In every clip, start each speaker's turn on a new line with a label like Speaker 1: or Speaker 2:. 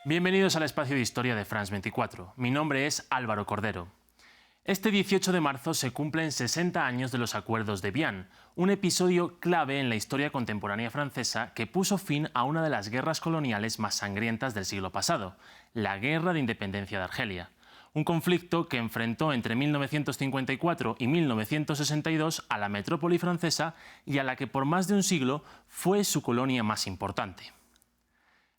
Speaker 1: Bienvenidos al espacio de historia de France 24. Mi nombre es Álvaro Cordero. Este 18 de marzo se cumplen 60 años de los Acuerdos de Évian, un episodio clave en la historia contemporánea francesa que puso fin a una de las guerras coloniales más sangrientas del siglo pasado, la Guerra de Independencia de Argelia. Un conflicto que enfrentó entre 1954 y 1962 a la metrópoli francesa y a la que por más de un siglo fue su colonia más importante.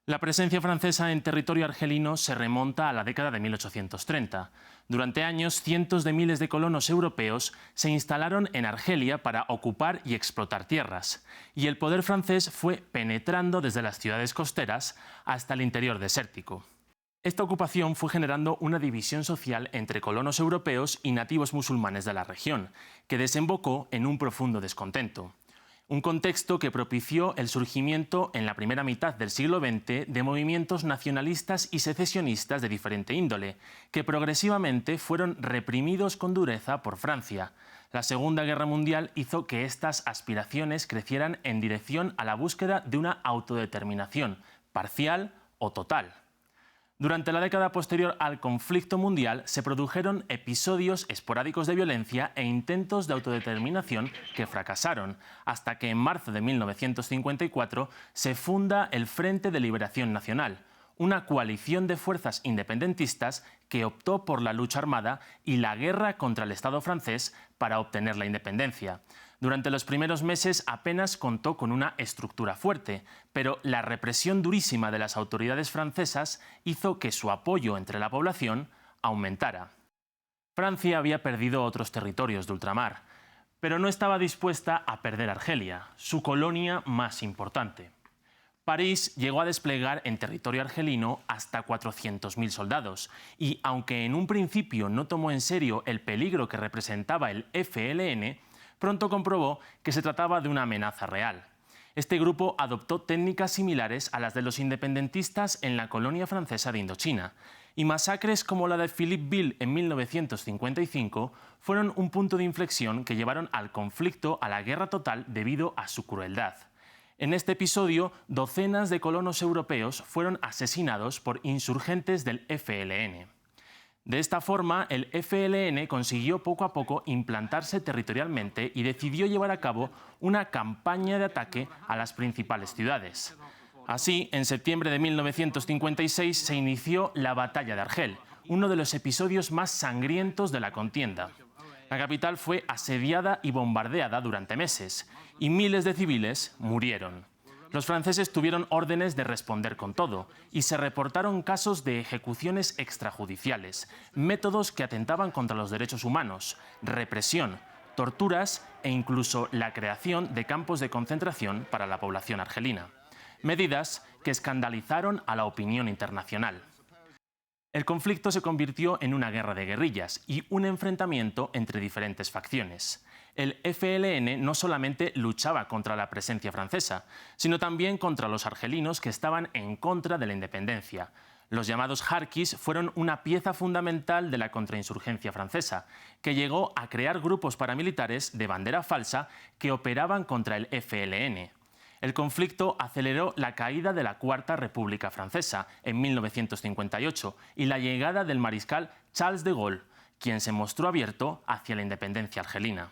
Speaker 1: La presencia francesa en territorio argelino se remonta a la década de 1830. Durante años, cientos de miles de colonos europeos se instalaron en Argelia para ocupar y explotar tierras, y el poder francés fue penetrando desde las ciudades costeras hasta el interior desértico. Esta ocupación fue generando una división social entre colonos europeos y nativos musulmanes de la región, que desembocó en un profundo descontento. Un contexto que propició el surgimiento en la primera mitad del siglo XX de movimientos nacionalistas y secesionistas de diferente índole, que progresivamente fueron reprimidos con dureza por Francia. La Segunda Guerra Mundial hizo que estas aspiraciones crecieran en dirección a la búsqueda de una autodeterminación, parcial o total. Durante la década posterior al conflicto mundial se produjeron episodios esporádicos de violencia e intentos de autodeterminación que fracasaron, hasta que en marzo de 1954 se funda el Frente de Liberación Nacional, una coalición de fuerzas independentistas que optó por la lucha armada y la guerra contra el Estado francés para obtener la independencia. Durante los primeros meses apenas contó con una estructura fuerte, pero la represión durísima de las autoridades francesas hizo que su apoyo entre la población aumentara. Francia había perdido otros territorios de ultramar, pero no estaba dispuesta a perder Argelia, su colonia más importante. París llegó a desplegar en territorio argelino hasta 400.000 soldados y, aunque en un principio no tomó en serio el peligro que representaba el FLN, pronto comprobó que se trataba de una amenaza real. Este grupo adoptó técnicas similares a las de los independentistas en la colonia francesa de Indochina, y masacres como la de Philippeville en 1955 fueron un punto de inflexión que llevaron al conflicto a la guerra total debido a su crueldad. En este episodio, docenas de colonos europeos fueron asesinados por insurgentes del FLN. De esta forma, el FLN consiguió poco a poco implantarse territorialmente y decidió llevar a cabo una campaña de ataque a las principales ciudades. Así, en septiembre de 1956 se inició la Batalla de Argel, uno de los episodios más sangrientos de la contienda. La capital fue asediada y bombardeada durante meses, y miles de civiles murieron. Los franceses tuvieron órdenes de responder con todo, y se reportaron casos de ejecuciones extrajudiciales, métodos que atentaban contra los derechos humanos, represión, torturas e incluso la creación de campos de concentración para la población argelina. Medidas que escandalizaron a la opinión internacional. El conflicto se convirtió en una guerra de guerrillas y un enfrentamiento entre diferentes facciones. El FLN no solamente luchaba contra la presencia francesa, sino también contra los argelinos que estaban en contra de la independencia. Los llamados jarquis fueron una pieza fundamental de la contrainsurgencia francesa, que llegó a crear grupos paramilitares de bandera falsa que operaban contra el FLN. El conflicto aceleró la caída de la Cuarta República Francesa en 1958 y la llegada del mariscal Charles de Gaulle, quien se mostró abierto hacia la independencia argelina.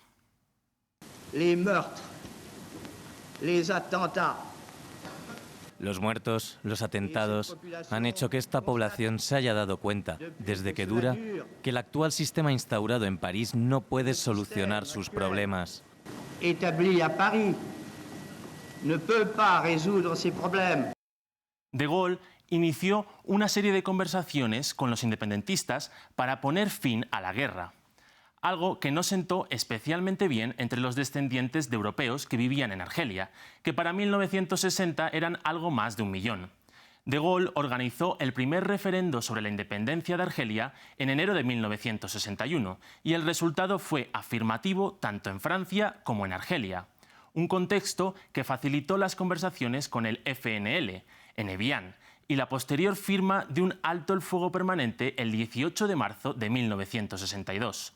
Speaker 2: Les meurtres, les attentats.
Speaker 3: Los muertos, los atentados, han hecho que esta población se haya dado cuenta, desde que dura, que el actual sistema instaurado en París no puede solucionar sus problemas.
Speaker 2: Établi à Paris ne peut pas résoudre ses problèmes.
Speaker 1: De Gaulle inició una serie de conversaciones con los independentistas para poner fin a la guerra, algo que no sentó especialmente bien entre los descendientes de europeos que vivían en Argelia, que para 1960 eran algo más de 1 millón. De Gaulle organizó el primer referendo sobre la independencia de Argelia en enero de 1961, y el resultado fue afirmativo tanto en Francia como en Argelia. Un contexto que facilitó las conversaciones con el FNL, en Évian, y la posterior firma de un alto el fuego permanente el 18 de marzo de 1962.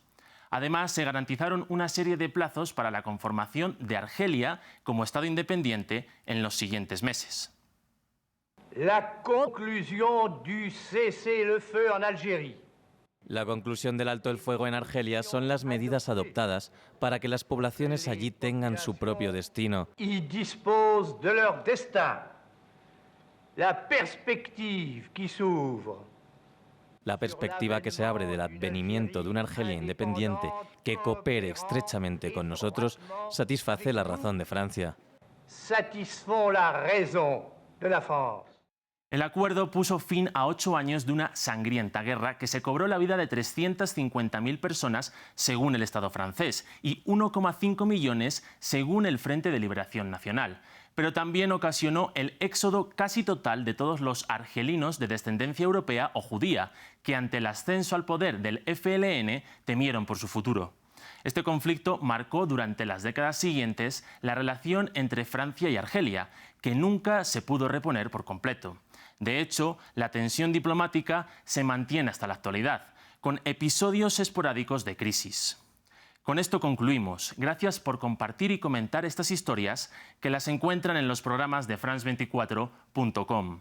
Speaker 1: Además, se garantizaron una serie de plazos para la conformación de Argelia como Estado independiente en los siguientes meses.
Speaker 2: La conclusion du cessez-le-feu en Algérie.
Speaker 3: La conclusión del alto el fuego en Argelia son las medidas adoptadas para que las poblaciones allí tengan su propio destino.
Speaker 2: Y disposent de leur destin. La perspective qui s'ouvre.
Speaker 3: La perspectiva que se abre del advenimiento de una Argelia independiente que coopere estrechamente con nosotros satisface la razón de Francia.
Speaker 2: Satisfont la raison de la France.
Speaker 1: El acuerdo puso fin a 8 años de una sangrienta guerra que se cobró la vida de 350.000 personas según el Estado francés y 1,5 millones según el Frente de Liberación Nacional. Pero también ocasionó el éxodo casi total de todos los argelinos de descendencia europea o judía, que ante el ascenso al poder del FLN temieron por su futuro. Este conflicto marcó durante las décadas siguientes la relación entre Francia y Argelia, que nunca se pudo reponer por completo. De hecho, la tensión diplomática se mantiene hasta la actualidad, con episodios esporádicos de crisis. Con esto concluimos. Gracias por compartir y comentar estas historias que las encuentran en los programas de France24.com.